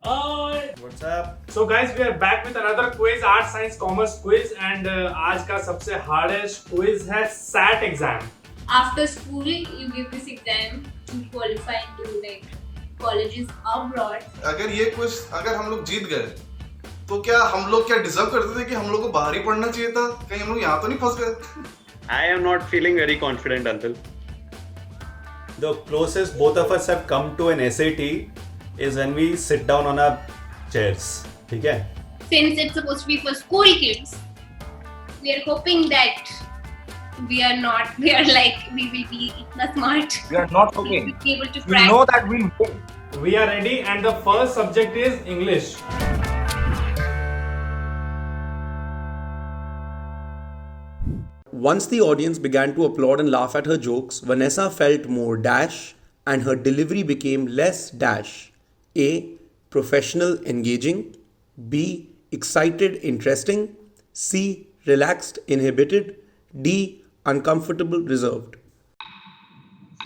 What's up? So guys, we are back with another quiz, art science commerce quiz, and आज का सबसे hardest quiz है SAT exam. After school, you give this exam to qualify into like colleges abroad. अगर हम लोग जीत गए तो क्या हम लोग डिजर्व करते थे कि हम लोग को बाहर ही पढ़ना चाहिए था? कहीं हम लोग यहाँ तो नहीं फंस गए? I am not feeling very confident, Antil. The closest both of us have come to an SAT is when we sit down on our chairs. ठीक है? Since it's supposed to be for school kids, we are hoping that we will be itna smart. We are not We hoping. will be able to We crack. know that we'll win. We are ready, and the first subject is English. Once the audience began to applaud and laugh at her jokes, Vanessa felt more dash and her delivery became less dash. A. Professional engaging. B. Excited interesting. C. Relaxed inhibited. D. Uncomfortable reserved.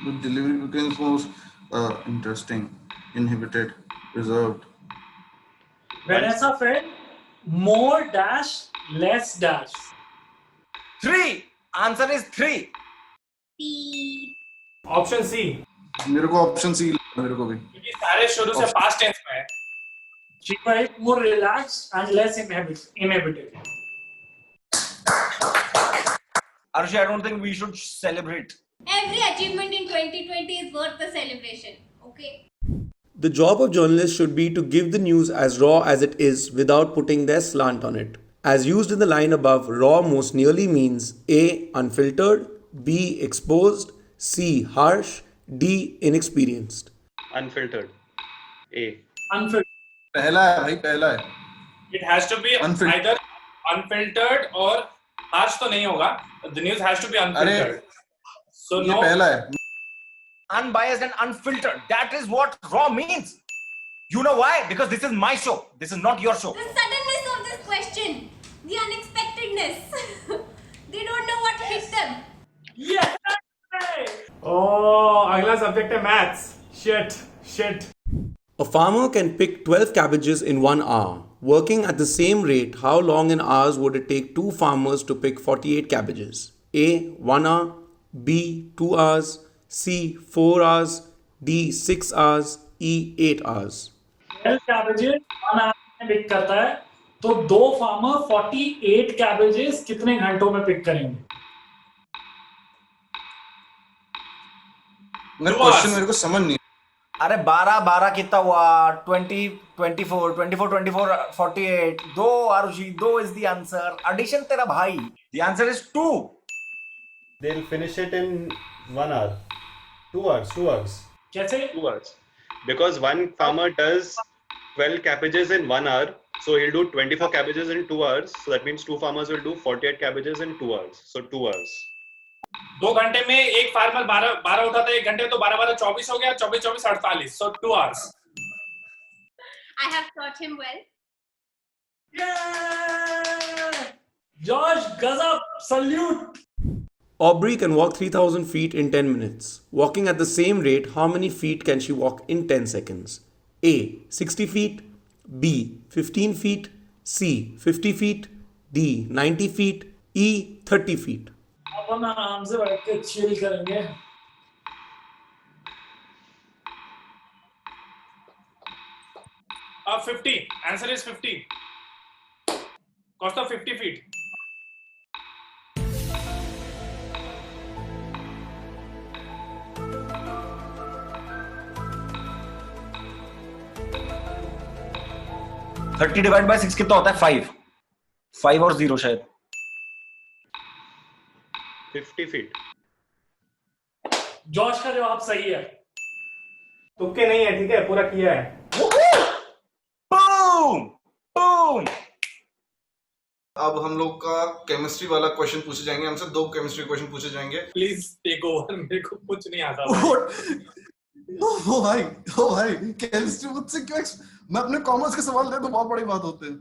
The delivery becomes more interesting, inhibited, reserved. Vanessa felt more dash, less dash. 3. Answer is 3. C. Option C. मेरे को option C मेरे को भी. क्योंकि सारे शुरू से past tense में है. She felt more relaxed and less inhibited. Arushi, I don't think we should celebrate. Every achievement in 2020 is worth the celebration. Okay. The job of journalists should be to give the news as raw as it is without putting their slant on it. As used in the line above, raw most nearly means A. Unfiltered, B. Exposed, C. Harsh, D. Inexperienced. Unfiltered. A. Unfiltered. पहला है भाई पहला है. It has to be either unfiltered or harsh तो नहीं होगा. The news has to be unfiltered. So ये no. पहला है. Unbiased and unfiltered. That is what raw means. You know why? Because this is my show. This is not your show. The suddenness of this question, the unexpectedness. They don't know what hit them. Yeah! Oh, अगला subject है maths. Shit. A farmer can pick 12 cabbages in 1 hour. Working at the same rate, how long in hours would it take 2 farmers to pick 48 cabbages? A. 1 hour. B. 2 hours. C. 4 hours. D. 6 hours. E. 8 hours. 12 cabbages 1 hour में pick करता है तो 2 farmer 48 cabbages कितने घंटों में pick करेंगे? मेरा question मेरे को समझ नहीं. अरे 12 कितना हुआ? 20, 24, 48. 2 Arushi, 2 is the answer. Addition तेरा भाई. The answer is 2. They'll finish it in 1 hour. 2 hours. कैसे? 2 hours. Because one farmer does 12 cabbages in 1 hour. So he'll do 24 cabbages in 2 hours. So that means 2 farmers will do 48 cabbages in 2 hours. So 2 hours. 2 घंटे में एक farmer 12 उठाता है, 1 घंटे तो 12 24 हो गया, 24 48. So 2 hours. I have taught him well. Yeah! Josh, gazab, salute! Aubrey can walk 3000 feet in 10 minutes. Walking at the same rate, how many feet can she walk in 10 seconds? A. 60 feet. B. 15 feet. C. 50 feet. D. 90 feet. E. 30 feet. अपन आराम से बैठ के chill करेंगे. Of 50. Answer is 50. Cost of 50 feet. Thirty divide by 6 कितना होता है? 5 और 0 शायद. 50 feet. जॉश का जवाब सही है. तुक्के नहीं है, ठीक है, पूरा किया है. Boom! अब हम लोग का केमिस्ट्री वाला क्वेश्चन पूछे जाएंगे. हमसे 2 केमिस्ट्री क्वेश्चन पूछे जाएंगे. Please take over. मेरे को कुछ नहीं आता. ओ भाई केमिस्ट्री मुझसे क्यों? मैं अपने कॉमर्स के सवाल दे तो बहुत बड़ी बात होते हैं.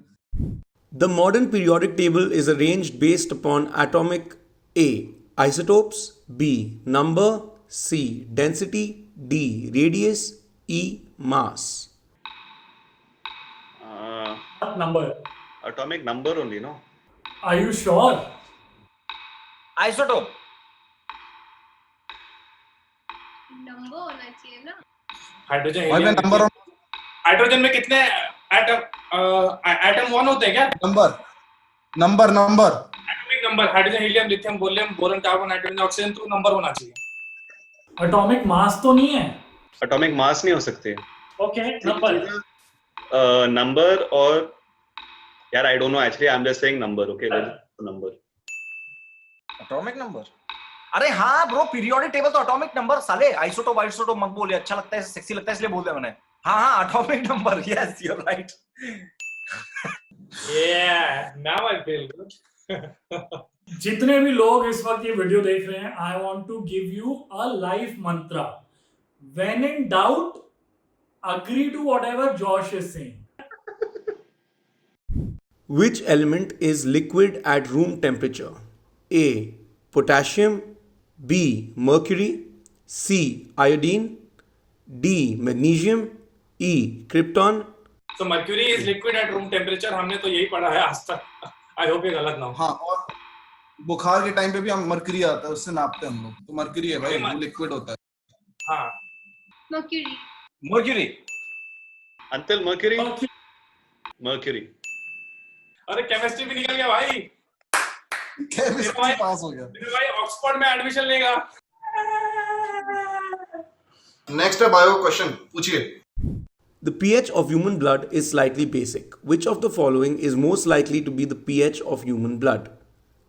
The modern periodic table is arranged based upon atomic A. Isotopes. B. Number. C. Density. D. Radius. E. Mass. not number. Atomic number only, no? Are you sure? Isotope. Number होना चाहिए ना. हाइड्रोजन भाई मैं number hydrogen में कितने atom 1 होते हैं क्या? Number atomic number hydrogen helium lithium बोलियम बोरॉन कार्बन नाइट्रोजन ऑक्सीजन तो नंबर होना चाहिए. Atomic mass तो नहीं है. Atomic mass नहीं हो सकते. Okay, number. Number और यार I don't know actually I'm just saying number. Okay, number. Atomic number. अरे हाँ ब्रो, पीरियोडिक टेबल तो एटॉमिक नंबर. साले आइसोटोप मत बोले, अच्छा लगता है, सेक्सी लगता है इसलिए बोल दिया मैंने. हाँ atomic number. Yes you are right. Yeah, now I feel good. जितने भी लोग इस वक्त ये वीडियो देख रहे हैं, I want to give you a life mantra. When in doubt, agree to whatever Josh is saying. Which element is liquid at room temperature? A. Potassium. B. Mercury. C. Iodine. D. Magnesium. E. Krypton. So mercury is liquid at room temperature. हमने तो यही पढ़ा है आज तक. I hope ये गलत ना हो. हाँ, और बुखार के टाइम पे भी हम मर्क्यूरी आता है, उससे नापते हैं हम लोग. तो मर्क्यूरी है भाई, वो लिक्विड होता है. हाँ. Mercury. Until Mercury. अरे केमिस्ट्री भी निकल गया भाई. केमिस्ट्री पास हो गया. भाई ऑक्सफोर्ड में एडमिशन लेगा. नेक्स्ट है बायो क्वेश्चन, पूछिए. The pH of human blood is slightly basic. Which of the following is most likely to be the pH of human blood?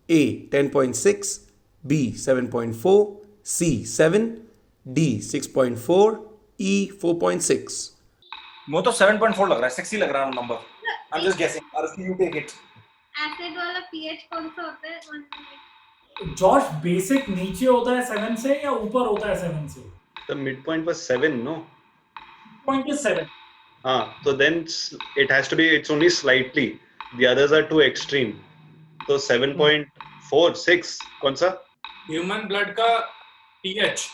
A. 10.6. B. 7.4. C. 7. D. 6.4. E. 4.6. मुझे तो 7.4 लग रहा है. Sexy लग रहा है number. I'm just guessing. Arfi, you take it. Acid वाला pH कौन सा होता है? जॉश, बेसिक नीचे होता है 7 से या ऊपर होता है 7 से? The midpoint was 7, no? Point is 7. So then it has to be, it's only slightly. The others are too extreme. So 7.4, 6, कौन सा? Human blood का pH.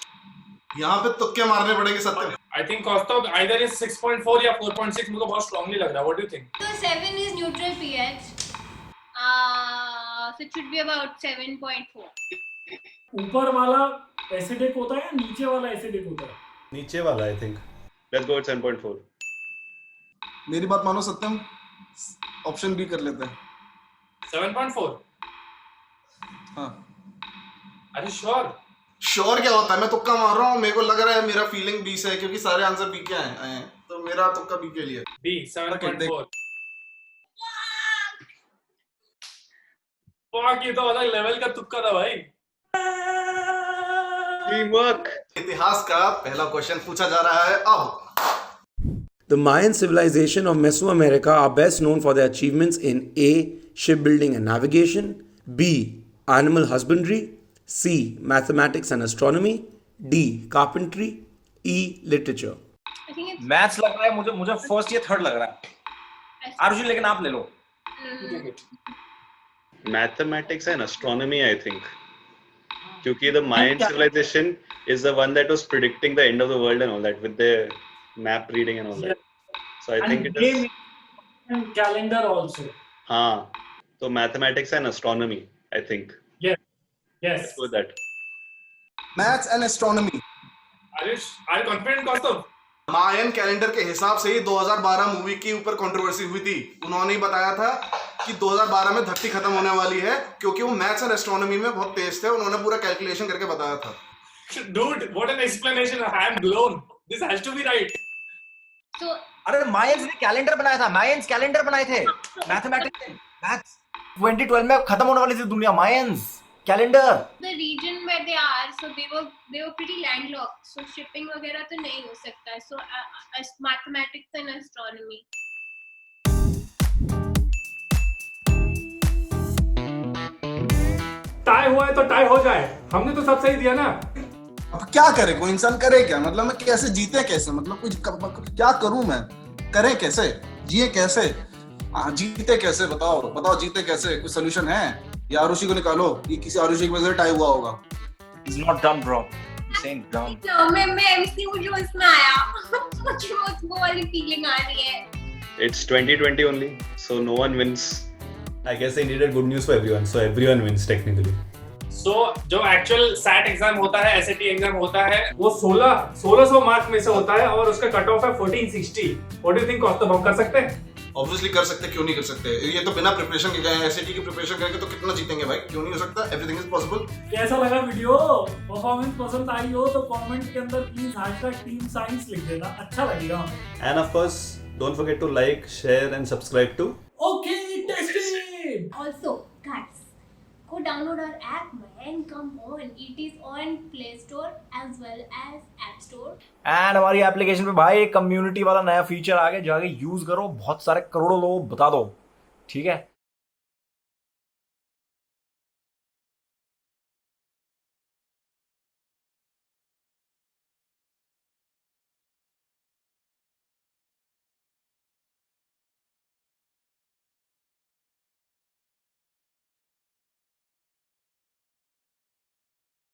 यहाँ पे तुक्के मारने पड़ेंगे सत्य. I think Kostov either is 6.4 या 4.6. मुझे बहुत strongly लग रहा है. What do you think? So 7 is neutral pH. So it should be about 7.4. ऊपर वाला एसिडिक होता है या नीचे वाला एसिडिक होता है? नीचे वाला I think. Let's go with 7.4. मेरी बात मानो सत्यम, ऑप्शन बी कर लेते हैं. 7.4. हाँ. Are you sure? श्योर क्या होता है? मैं तुक्का मार रहा हूँ. मेरे को लग रहा है मेरा फीलिंग बी से है, क्योंकि सारे आंसर बी के आए हैं. तो मेरा तुक्का बी के लिए. B 7.4. fuck, ये तो अलग लेवल का तुक्का था भाई. Teamwork. इतिहास का पहला क्वेश्चन पूछा जा रहा है अब. The Mayan civilization of Mesoamerica are best known for their achievements in A. Shipbuilding and navigation. B. Animal husbandry. C. Mathematics and astronomy. D. Carpentry. E. Literature. I think it's maths लग रहा है मुझे first या third लग रहा है. आरुषि, लेकिन आप ले लो. Mathematics and astronomy, I think. क्योंकि the Mayan civilization is the one that was predicting the end of the world and all that with their map reading and all that. So I think it is. And calendar also. हाँ, तो mathematics and astronomy, I think. Yes. Let's go with that. Maths and astronomy. Are you confident, Kostov? Mayan calendar के हिसाब से ही 2012 movie के ऊपर controversy हुई थी. उन्होंने ही बताया था कि 2012 में धरती खत्म होने वाली है, क्योंकि वो मैथ्स और एस्ट्रोनॉमी में बहुत तेज थे. उन्होंने पूरा कैलकुलेशन करके बताया था. Dude, what an explanation! I am blown. This has to be right. so अरे मायंस ने कैलेंडर बनाया था. मायंस कैलेंडर बनाए थे. मैथमेटिक्स, मैथ्स 2012 में खत्म होने वाली थी दुनिया. Mayans calendar. the region where they are, so they were pretty landlocked, so shipping वगैरह तो नहीं हो सकता है. So mathematics and astronomy. Tie हुआ है तो टाई हो जाए. हमने तो सब सही दिया ना. अब क्या करे, कोई इंसान करे क्या? मतलब मैं कैसे जीते, कैसे, मतलब कुछ क्या करूं मैं? करे कैसे, जिए कैसे, जीते कैसे? बताओ जीते कैसे? कुछ सोल्यूशन है? या आरुषि को निकालो. ये किसी आरुषि की वजह से टाई हुआ होगा. He's not dumb, bro. He's saying dumb. तो मैं MCU जो इसमें आया मुझे उसको वाली फीलिंग आ रही है. It's 2020 only, so no one wins. I guess they needed good news for everyone, so everyone wins technically. So जो एक्चुअल सैट एग्जाम होता है, SAT एग्जाम होता है, वो 1600 मार्क में से होता है और उसका कट ऑफ है 1460. What do you think? Cost हम कर सकते हैं? ऑब्वियसली कर सकते, क्यों नहीं कर सकते? ये तो बिना प्रिपरेशन के गए, एसएटी की प्रिपरेशन करेंगे तो कितना जीतेंगे भाई? क्यों नहीं हो सकता? Everything is possible. कैसा लगा वीडियो? परफॉर्मेंस पसंद आई हो तो कमेंट के अंदर प्लीज #teamscience लिख देना, अच्छा लगेगा. And of course, don't forget to like, share and subscribe to Okay, tested. Also, guys, go download our app, man. Come on, it is on Play Store as well as App Store. And हमारी application पे भाई एक community वाला नया feature आ गया, जाके use करो, बहुत सारे करोड़ों लोग बता दो, ठीक है.